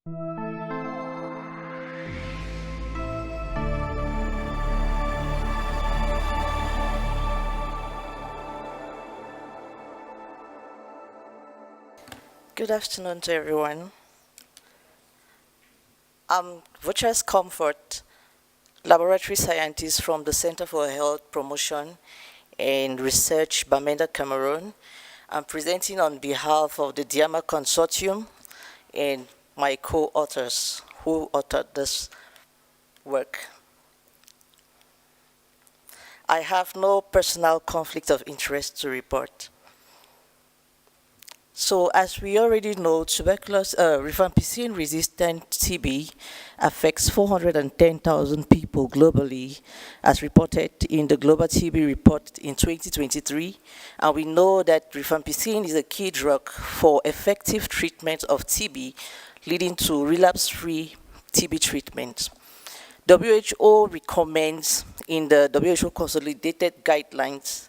Good afternoon to everyone. I'm Vuchas Comfort, laboratory scientist from the Center for Health Promotion and Research, Bamenda, Cameroon. I'm presenting on behalf of the DIAMA Consortium and my co-authors who authored this work. I have no personal conflict of interest to report. So as we already know, rifampicin-resistant TB affects 410,000 people globally, as reported in the Global TB Report in 2023. And we know that rifampicin is a key drug for effective treatment of TB, leading to relapse-free TB treatment. WHO recommends in the WHO Consolidated Guidelines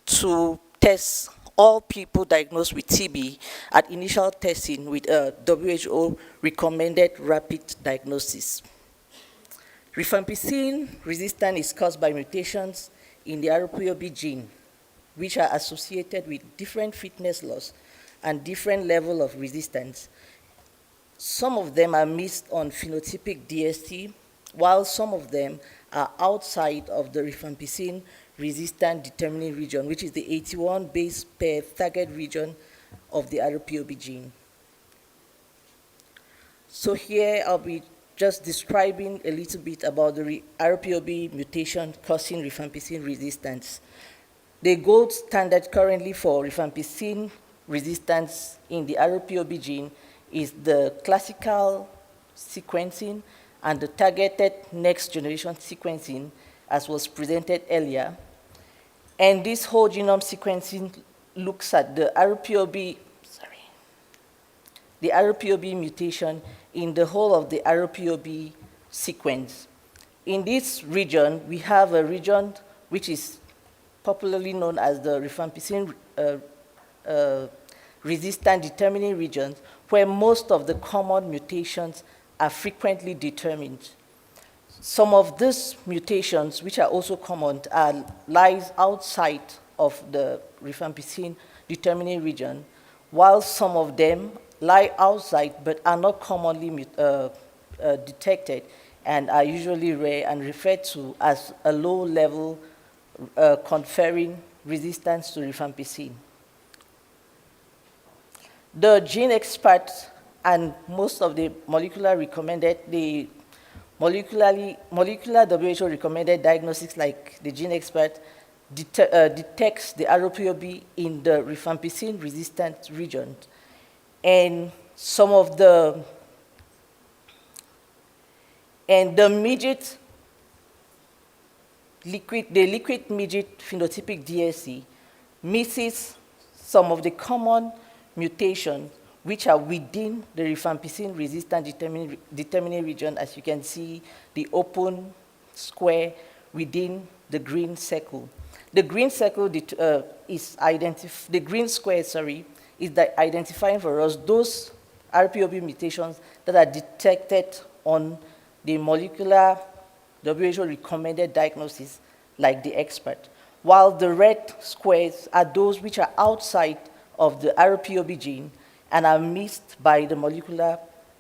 to test all people diagnosed with TB at initial testing with a WHO recommended rapid diagnosis. Rifampicin resistance is caused by mutations in the rpoB gene, which are associated with different fitness loss and different level of resistance. Some of them are missed on phenotypic DST, while some of them are outside of the rifampicin resistant determining region, which is the 81 base pair target region of the rpoB gene. So here I'll be just describing a little bit about the rpoB mutation causing rifampicin resistance. The gold standard currently for rifampicin resistance in the rpoB gene is the classical sequencing and the targeted next generation sequencing, as was presented earlier. And this whole genome sequencing looks at the rpoB mutation in the whole of the rpoB sequence. In this region, we have a region which is popularly known as the rifampicin resistant determining region, where most of the common mutations are frequently determined. Some of these mutations, which are also common, lies outside of the rifampicin determining region, while some of them lie outside but are not commonly detected and are usually rare and referred to as a low level conferring resistance to rifampicin. The gene experts and most of the molecular WHO recommended diagnostics like the gene expert detects the rpoB in the rifampicin resistant region. And some of the liquid midget phenotypic DSC misses some of the common mutations which are within the rifampicin resistant determining region, as you can see, the open square within the green circle. The green circle is identifying for us those rpoB mutations that are detected on the molecular WHO recommended diagnosis, like the expert, while the red squares are those which are outside of the rpoB gene and are missed by the molecular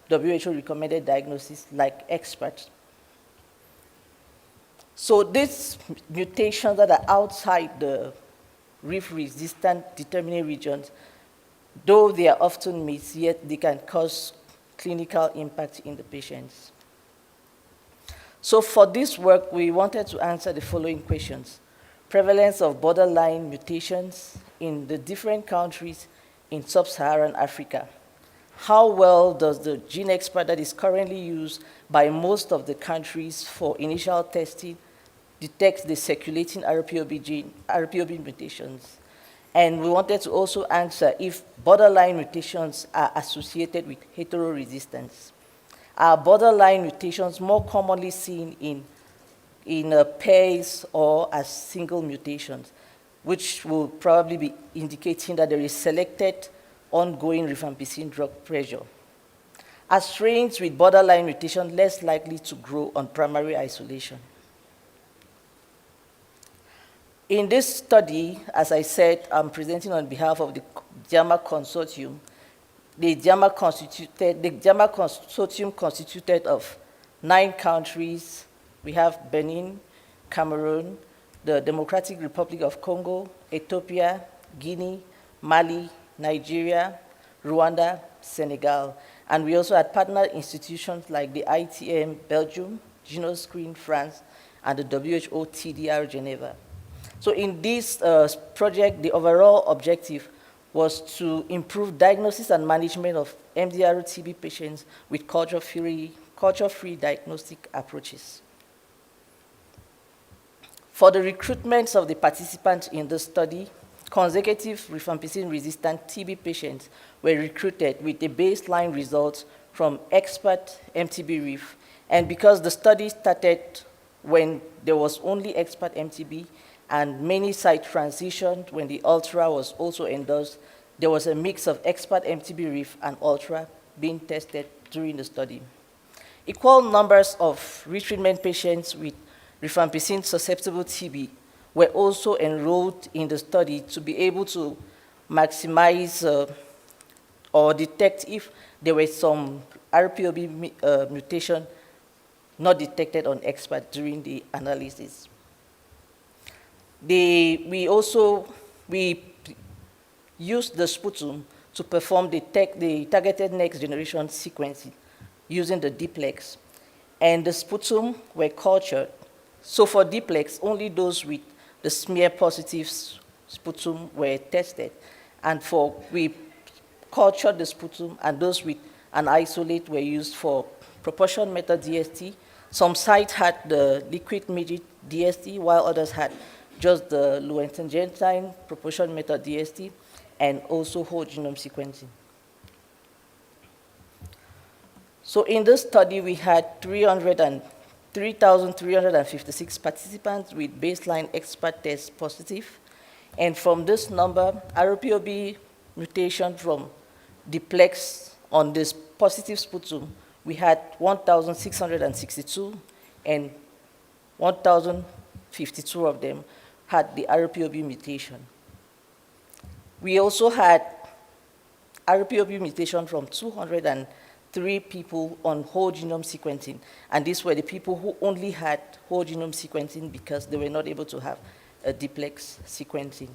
WHO recommended diagnosis like experts. So these mutations that are outside the RIF resistant determining regions, though they are often missed, yet they can cause clinical impact in the patients. So for this work, we wanted to answer the following questions: prevalence of borderline mutations in the different countries in Sub-Saharan Africa. How well does the gene expert that is currently used by most of the countries for initial testing detect the circulating rpoB mutations? And we wanted to also answer if borderline mutations are associated with heteroresistance. Are borderline mutations more commonly seen in pairs or as single mutations, which will probably be indicating that there is selected ongoing rifampicin drug pressure? are strains with borderline mutation less likely to grow on primary isolation. In this study, as I said, I'm presenting on behalf of the JAMA Consortium. The JAMA Consortium constituted of 9 countries. We have Benin, Cameroon, the Democratic Republic of Congo, Ethiopia, Guinea, Mali, Nigeria, Rwanda, Senegal. And we also had partner institutions like the ITM Belgium, Genoscreen France, and the WHO TDR Geneva. So in this project, the overall objective was to improve diagnosis and management of MDR-TB patients with culture-free diagnostic approaches. For the recruitment of the participants in the study, consecutive rifampicin-resistant TB patients were recruited with the baseline results from expert MTB-RIF. And because the study started when there was only expert MTB, and many sites transitioned when the Ultra was also endorsed, there was a mix of expert MTB-RIF and Ultra being tested during the study. Equal numbers of retreatment patients with rifampicin-susceptible TB were also enrolled in the study to be able to maximize or detect if there were some rpoB mutation not detected on expert during the analysis. We used the sputum to perform the targeted next generation sequencing using the diplex. And the sputum were cultured. So for diplex, only those with the smear positive sputum were tested. And we cultured the sputum, and those with an isolate were used for proportion method DST. Some sites had the liquid midget DST, while others had just the low-intensity proportion method DST, and also whole genome sequencing. So in this study, we had 3,356 participants with baseline expert test positive. And from this number, rpoB mutation from diplex on this positive sputum, we had 1,662, and 1,052 of them had the rpoB mutation. We also had rpoB mutation from 203 people on whole genome sequencing, and these were the people who only had whole genome sequencing because they were not able to have a diplex sequencing.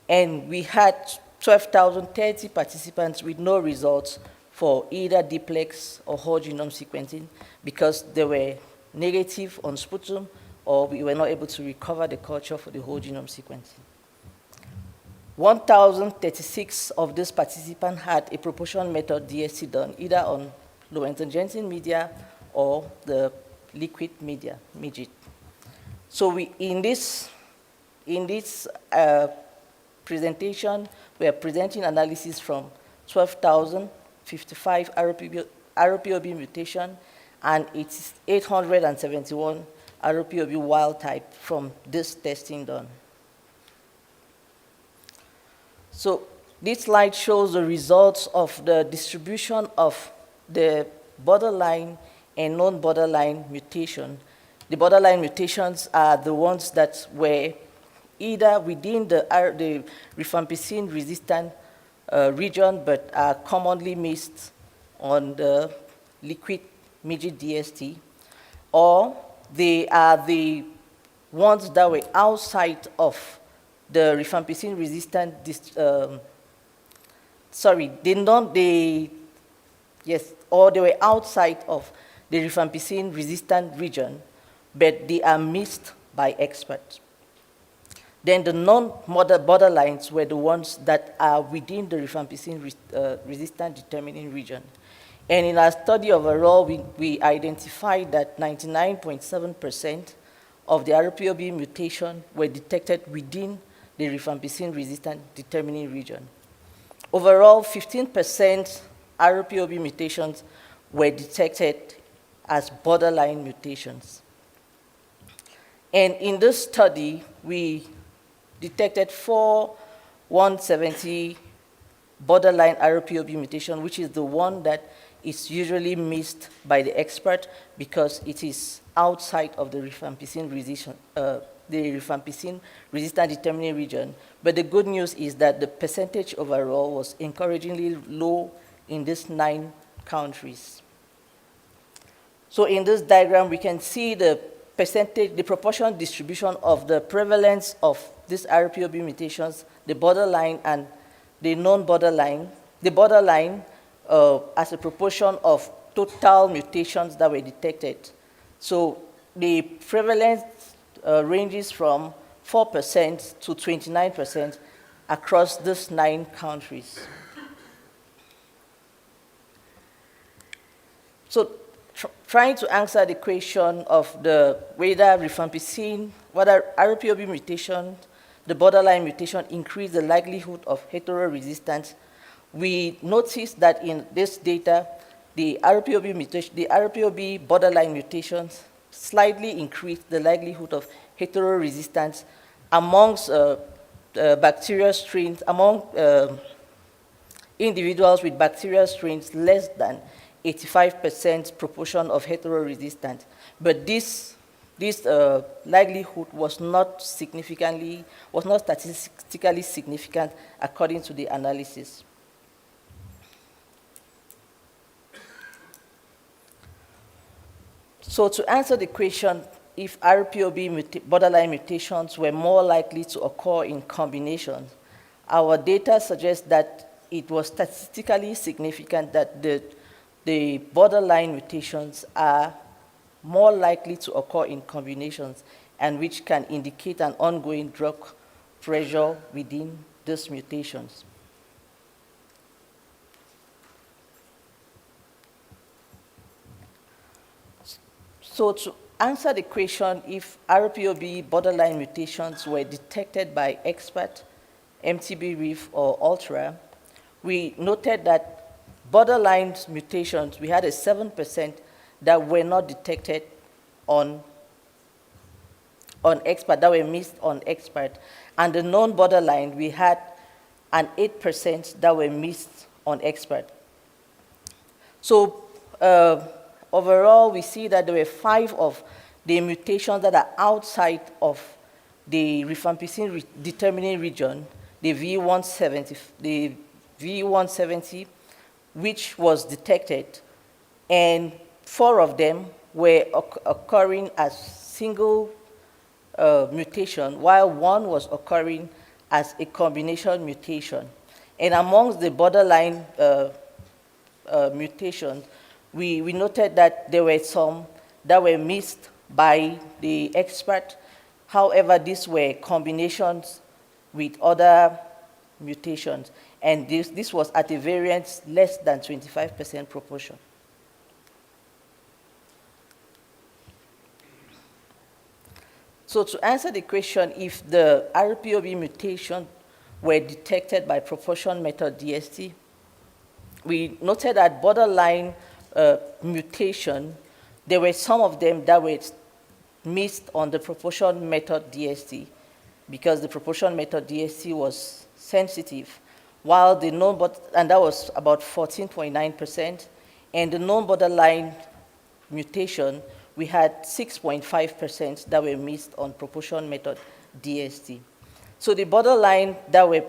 And we had 12,030 participants with no results for either diplex or whole genome sequencing because they were negative on sputum, or we were not able to recover the culture for the whole genome sequencing. 1,036 of these participants had a proportion method DST done, either on low-intensity media or the liquid media, midget. So in this presentation, we are presenting analysis from 12,055 rpoB mutation, and it's 871 rpoB wild type from this testing done. So this slide shows the results of the distribution of the borderline and non-borderline mutation. The borderline mutations are the ones that were either within the rifampicin-resistant region, but are commonly missed on the liquid midget DST, or they are the ones that were outside of the rifampicin-resistant, or they were outside of the rifampicin-resistant region, but they are missed by experts. Then the non-borderlines were the ones that are within the rifampicin-resistant determining region. And in our study overall, we identified that 99.7% of the rpoB mutation were detected within the rifampicin-resistant determining region. Overall, 15% rpoB mutations were detected as borderline mutations. And in this study, we detected 170 borderline rpoB mutation, which is the one that is usually missed by the expert because it is outside of the rifampicin resistant determining region. But the good news is that the percentage overall was encouragingly low in these 9 countries. So in this diagram, we can see the percentage, the proportional distribution of the prevalence of these rpoB mutations, the borderline and the non-borderline. The borderline as a proportion of total mutations that were detected. So the prevalence ranges from 4% to 29% across these 9 countries. So trying to answer the question of whether rifampicin, whether rpoB mutation, the borderline mutation increase the likelihood of heteroresistance, we noticed that in this data, the rpoB borderline mutations slightly increased the likelihood of heteroresistance amongst bacterial strains, among individuals with bacterial strains less than 85% proportion of heteroresistance. But this likelihood was not statistically significant according to the analysis. So to answer the question, if rpoB borderline mutations were more likely to occur in combination, our data suggests that it was statistically significant that the borderline mutations are more likely to occur in combinations, and which can indicate an ongoing drug pressure within these mutations. So to answer the question if rpoB borderline mutations were detected by expert, MTB-RIF, or ULTRA, we noted that borderline mutations, we had a 7% that were not detected on expert, that were missed on expert. And the non-borderline, we had an 8% that were missed on expert. So overall, we see that there were 5 of the mutations that are outside of the rifampicin determining region, the V170, which was detected, and 4 of them were occurring as single mutation, while 1 was occurring as a combination mutation. And amongst the borderline mutations, we noted that there were some that were missed by the expert. However, these were combinations with other mutations, and this was at a variance less than 25% proportion. So to answer the question if the rpoB mutation were detected by proportion method DST, we noted that borderline mutation, there were some of them that were missed on the proportion method DST because the proportion method DST was sensitive, while the and that was about 14.9%, and the non-borderline mutation, we had 6.5% that were missed on proportion method DST. So the borderline that were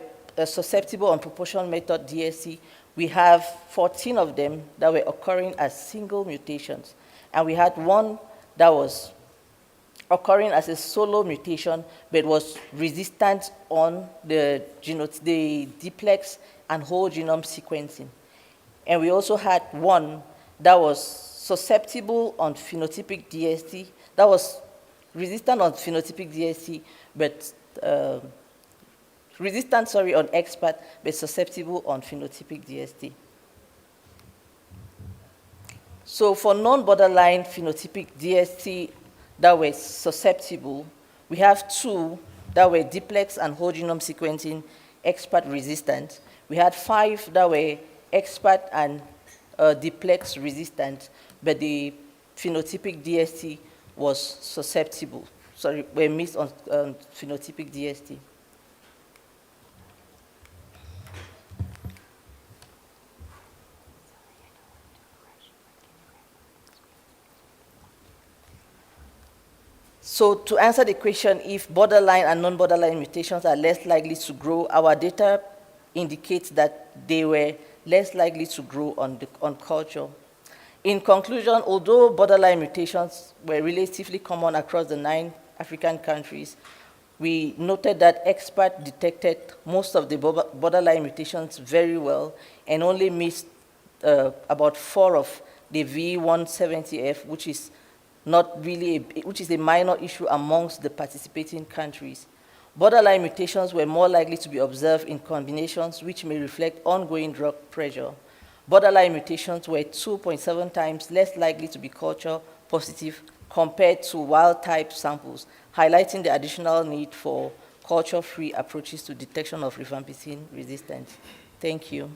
susceptible on proportion method DST, we have 14 of them that were occurring as single mutations. And we had 1 that was occurring as a solo mutation, but was resistant on the duplex and whole genome sequencing. And we also had 1 that was susceptible on phenotypic DST, that was resistant on phenotypic DST, but resistant, on expert, but susceptible on phenotypic DST. So for non-borderline phenotypic DST that were susceptible, we have 2 that were duplex and whole genome sequencing expert resistant. We had 5 that were expert and duplex resistant, but the phenotypic DST was susceptible. Were missed on phenotypic DST. So to answer the question, if borderline and non-borderline mutations are less likely to grow, our data indicates that they were less likely to grow on culture. In conclusion, although borderline mutations were relatively common across the 9 African countries, we noted that experts detected most of the borderline mutations very well and only missed about 4 of the V170F, which is not really, which is a minor issue amongst the participating countries. Borderline mutations were more likely to be observed in combinations which may reflect ongoing drug pressure. Borderline mutations were 2.7 times less likely to be culture positive compared to wild-type samples, highlighting the additional need for culture-free approaches to detection of rifampicin resistance. Thank you.